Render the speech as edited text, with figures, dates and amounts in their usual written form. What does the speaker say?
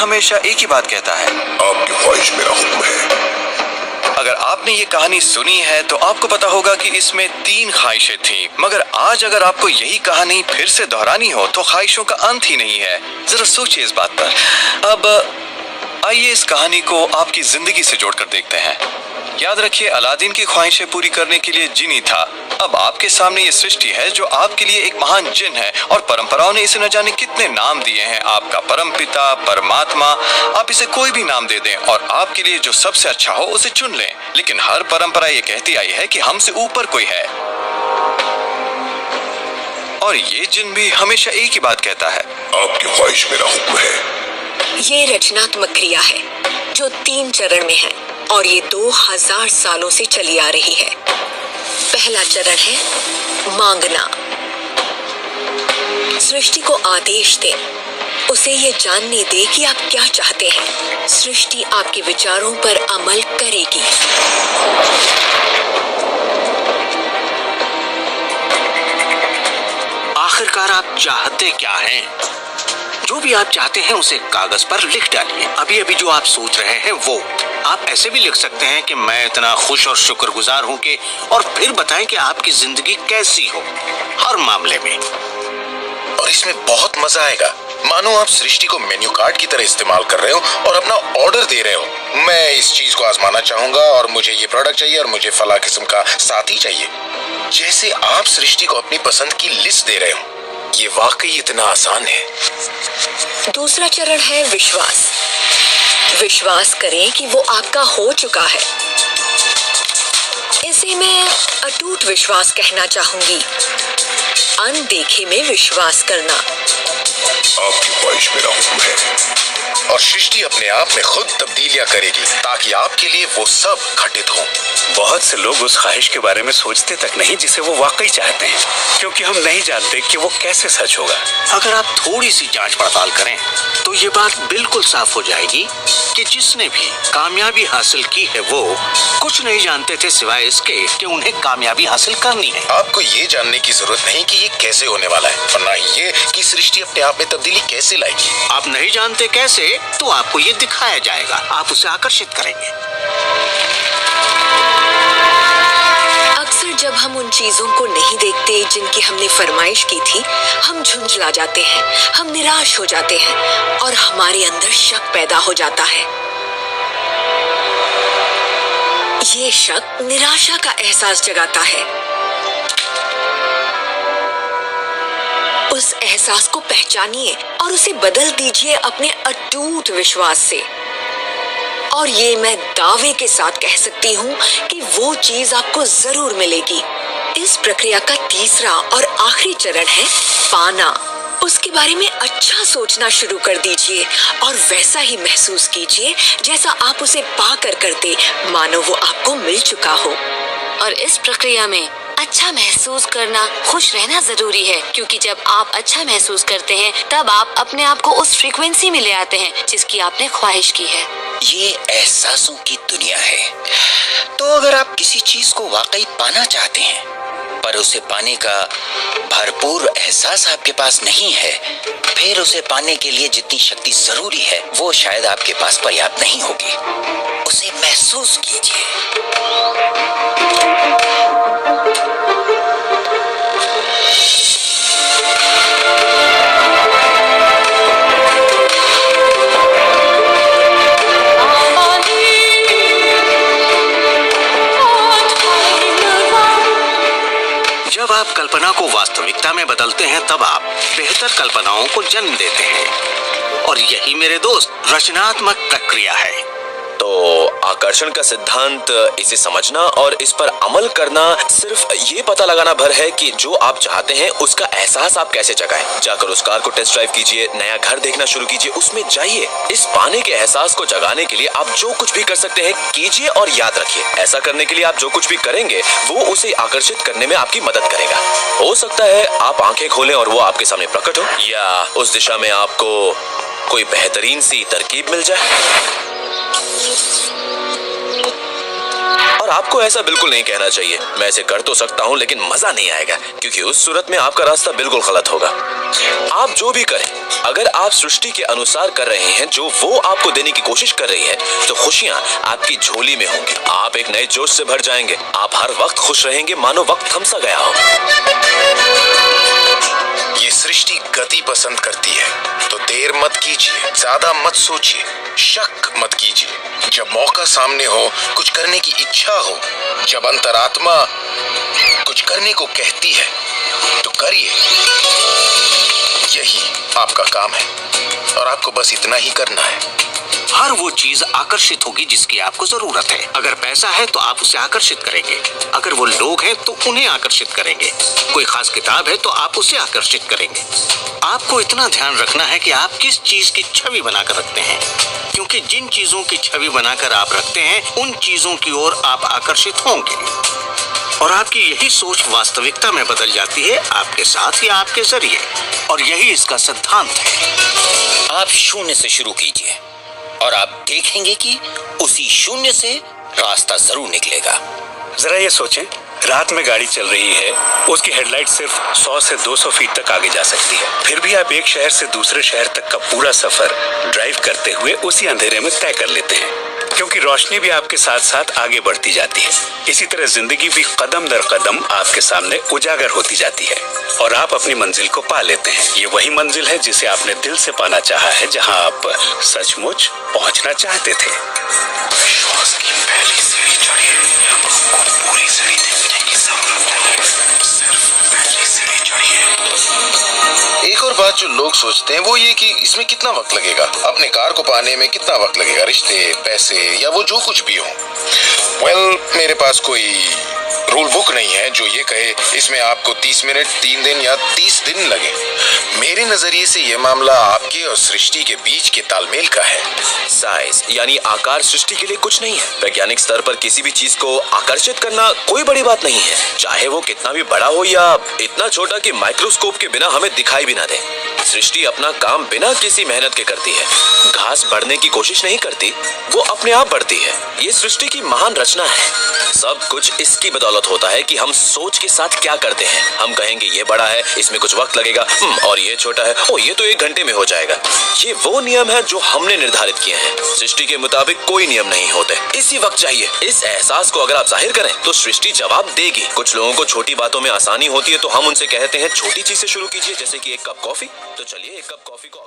हमेशा एक ही बात कहता है, आपकी ख्वाहिश मेरा हुक्म है। अगर आपने ये कहानी सुनी है तो आपको पता होगा कि इसमें 3 ख्वाहिशें थीं, मगर आज अगर आपको यही कहानी फिर से दोहरानी हो तो ख्वाहिशों का अंत ही नहीं है। जरा सोचिए इस बात पर। अब आइए इस कहानी को आपकी जिंदगी से जोड़कर देखते हैं। याद रखिए, अलादीन की ख्वाहिशें पूरी करने के लिए जिनी था। अब आपके सामने ये सृष्टि है जो आपके लिए एक महान जिन है, और परंपराओं ने इसे न जाने कितने नाम दिए हैं। आपका परमपिता, परमात्मा, आप इसे कोई भी नाम दे दें और आपके लिए जो सबसे अच्छा हो उसे चुन लें। लेकिन हर परंपरा ये कहती आई है कि हमसे ऊपर कोई है, और ये जिन भी हमेशा एक ही बात कहता है, आपकी ख्वाहिश मेरा हुक्म है। ये रचनात्मक क्रिया है जो 3 चरण में है और ये 2000 सालों से चली आ रही है। पहला चरण है मांगना। सृष्टि को आदेश दे, उसे ये जानने दे कि आप क्या चाहते हैं। सृष्टि आपके विचारों पर अमल करेगी। आखिरकार आप चाहते क्या हैं? जो भी आप चाहते हैं उसे कागज पर लिख डालिए। अभी अभी जो आप सोच रहे हैं वो आप ऐसे भी लिख सकते हैं कि मैं इतना खुश और शुक्रगुजार हूं कि, और फिर बताएं कि आपकी जिंदगी कैसी हो हर मामले में। और इसमें बहुत मजा आएगा। मानो आप सृष्टि को मेन्यू कार्ड की तरह इस्तेमाल कर रहे हो और अपना ऑर्डर दे रहे हो। मैं इस चीज को आजमाना चाहूंगा और मुझे ये प्रोडक्ट चाहिए और मुझे फला किस्म का साथी चाहिए। जैसे आप सृष्टि को अपनी पसंद की लिस्ट दे रहे हो। ये वाकई इतना आसान है। दूसरा चरण है विश्वास। विश्वास करें कि वो आपका हो चुका है। इसे मैं अटूट विश्वास कहना चाहूंगी। अनदेखे में विश्वास करना। आपकी ख्वाहिश मेरा हुक्म है। और सृष्टि अपने आप में खुद तब्दीलियां करेगी ताकि आपके लिए वो सब घटित हो। बहुत से लोग उस ख्वाहिश के बारे में सोचते तक नहीं जिसे वो वाकई चाहते हैं, क्योंकि हम नहीं जानते कि वो कैसे सच होगा। अगर आप थोड़ी सी जांच पड़ताल करें तो ये बात बिल्कुल साफ हो जाएगी कि जिसने भी कामयाबी हासिल की है वो कुछ नहीं जानते थे सिवाय इसके कि उन्हें कामयाबी हासिल करनी है। आपको ये जानने की जरूरत नहीं कि ये कैसे होने वाला है, और ना ही ये कि सृष्टि अपने आप में तब्दीली कैसे लाएगी। आप नहीं जानते कैसे, तो आपको ये दिखाया जाएगा। आप उसे आकर्षित करेंगे। अक्सर जब हम उन चीजों को नहीं देखते जिनकी हमने फरमाइश की थी, हम झुंझला जाते हैं, हम निराश हो जाते हैं और हमारे अंदर शक पैदा हो जाता है। ये शक निराशा का एहसास जगाता है। उस एहसास को पहचानिए और उसे बदल दीजिए अपने अटूट विश्वास से। और ये मैं दावे के साथ कह सकती हूँ कि वो चीज आपको जरूर मिलेगी। इस प्रक्रिया का तीसरा और आखिरी चरण है पाना। उसके बारे में अच्छा सोचना शुरू कर दीजिए और वैसा ही महसूस कीजिए जैसा आप उसे पाकर करते, मानो वो आपको मिल चुका हो। और इस प्रक्रिया में अच्छा महसूस करना, खुश रहना जरूरी है, क्योंकि जब आप अच्छा महसूस करते हैं तब आप अपने आप को उस फ्रीक्वेंसी में ले आते हैं जिसकी आपने ख्वाहिश की है। ये एहसासों की दुनिया है। तो अगर आप किसी चीज को वाकई पाना चाहते हैं पर उसे पाने का भरपूर एहसास आपके पास नहीं है, फिर उसे पाने के लिए जितनी शक्ति जरूरी है वो शायद आपके पास पर्याप्त नहीं होगी। उसे महसूस कीजिए। जब आप कल्पना को वास्तविकता में बदलते हैं तब आप बेहतर कल्पनाओं को जन्म देते हैं, और यही मेरे दोस्त रचनात्मक प्रक्रिया है। तो आकर्षण का सिद्धांत, इसे समझना और इस पर अमल करना सिर्फ ये पता लगाना भर है कि जो आप चाहते हैं उसका एहसास आप कैसे जगाएं। जाकर उस कार को टेस्ट ड्राइव कीजिए, नया घर देखना शुरू कीजिए, उसमें जाइए। इस पाने के एहसास को जगाने के लिए आप जो कुछ भी कर सकते हैं कीजिए, और याद रखिए ऐसा करने के लिए आप जो कुछ भी करेंगे वो उसे आकर्षित करने में आपकी मदद करेगा। हो सकता है आप आंखें खोलें और वो आपके सामने प्रकट हो, या उस दिशा में आपको कोई बेहतरीन सी तरकीब मिल जाए। और आपको ऐसा बिल्कुल नहीं कहना चाहिए। मैं ऐसे कर तो सकता हूँ लेकिन मजा नहीं आएगा, क्योंकि उस सूरत में आपका रास्ता बिल्कुल गलत होगा। आप जो भी करें, अगर आप सृष्टि के अनुसार कर रहे हैं जो वो आपको देने की कोशिश कर रही है, तो खुशियां आपकी झोली में होंगी। आप एक नए जोश से भर जाएंगे। आप हर वक्त खुश रहेंगे मानो वक्त थम सा गया हो। ये सृष्टि गति पसंद करती है, तो देर मत कीजिए, ज्यादा मत सोचिए, शक मत कीजिए। जब मौका सामने हो, कुछ करने की इच्छा हो, जब अंतरात्मा कुछ करने को कहती है, तो करिए। यही आपका काम है और आपको बस इतना ही करना है। हर वो चीज आकर्षित होगी जिसकी आपको जरूरत है। अगर पैसा है तो आप उसे आकर्षित करेंगे, अगर वो लोग हैं तो उन्हें आकर्षित करेंगे, कोई खास किताब है तो आप उसे आकर्षित करेंगे। आपको इतना ध्यान रखना है कि आप किस चीज की छवि बनाकर रखते हैं, क्योंकि जिन चीजों की छवि बनाकर आप रखते हैं उन चीजों की ओर आप आकर्षित होंगे, और आपकी यही सोच वास्तविकता में बदल जाती है, आपके साथ या आपके जरिए। और यही इसका सिद्धांत है। आप शून्य से शुरू कीजिए और आप देखेंगे कि उसी शून्य से रास्ता जरूर निकलेगा। जरा ये सोचें, रात में गाड़ी चल रही है, उसकी हेडलाइट सिर्फ 100 से 200 फीट तक आगे जा सकती है, फिर भी आप एक शहर से दूसरे शहर तक का पूरा सफर ड्राइव करते हुए उसी अंधेरे में तय कर लेते हैं, क्योंकि रोशनी भी आपके साथ साथ आगे बढ़ती जाती है। इसी तरह जिंदगी भी कदम दर कदम आपके सामने उजागर होती जाती है और आप अपनी मंजिल को पा लेते हैं। ये वही मंजिल है जिसे आपने दिल से पाना चाहा है, जहां आप सचमुच पहुंचना चाहते थे। विश्वास की पहली सीढ़ी चढ़िए, आपको पूरी सीढ़ी देखने की जरूरत नहीं, सिर्फ पहली सीढ़ी चढ़िए। एक और बात जो लोग सोचते हैं वो ये कि इसमें कितना वक्त लगेगा, अपने कार को पाने में कितना वक्त लगेगा, रिश्ते, पैसे या वो जो कुछ भी हो। मेरे पास कोई रूल बुक नहीं है जो ये कहे इसमें आपको 30 मिनट, 3 दिन या 30 दिन लगे। मेरे नजरिए से ये मामला आपके और सृष्टि के बीच के तालमेल का है। साइज यानी आकार सृष्टि के लिए कुछ नहीं है। वैज्ञानिक स्तर पर किसी भी चीज को आकर्षित करना कोई बड़ी बात नहीं है, चाहे वो कितना भी बड़ा हो या इतना छोटा कि माइक्रोस्कोप के बिना हमें दिखाई भी ना दे। सृष्टि अपना काम बिना किसी मेहनत के करती है। घास बढ़ने की कोशिश नहीं करती, वो अपने आप बढ़ती है। ये सृष्टि की महान रचना है। सब कुछ इसकी बदौलत होता है कि हम सोच के साथ क्या करते हैं। हम कहेंगे ये बड़ा है, इसमें कुछ वक्त लगेगा, और ये छोटा है, ओ ये तो 1 घंटे में हो जाएगा। ये वो नियम है जो हमने निर्धारित किए हैं। सृष्टि के मुताबिक कोई नियम नहीं होते, इसी वक्त चाहिए। इस एहसास को अगर आप जाहिर करें तो सृष्टि जवाब देगी। कुछ लोगों को छोटी बातों में आसानी होती है, तो हम उनसे कहते हैं छोटी चीज से शुरू कीजिए, जैसे कि 1 कप कॉफी। तो चलिए 1 कप कॉफी को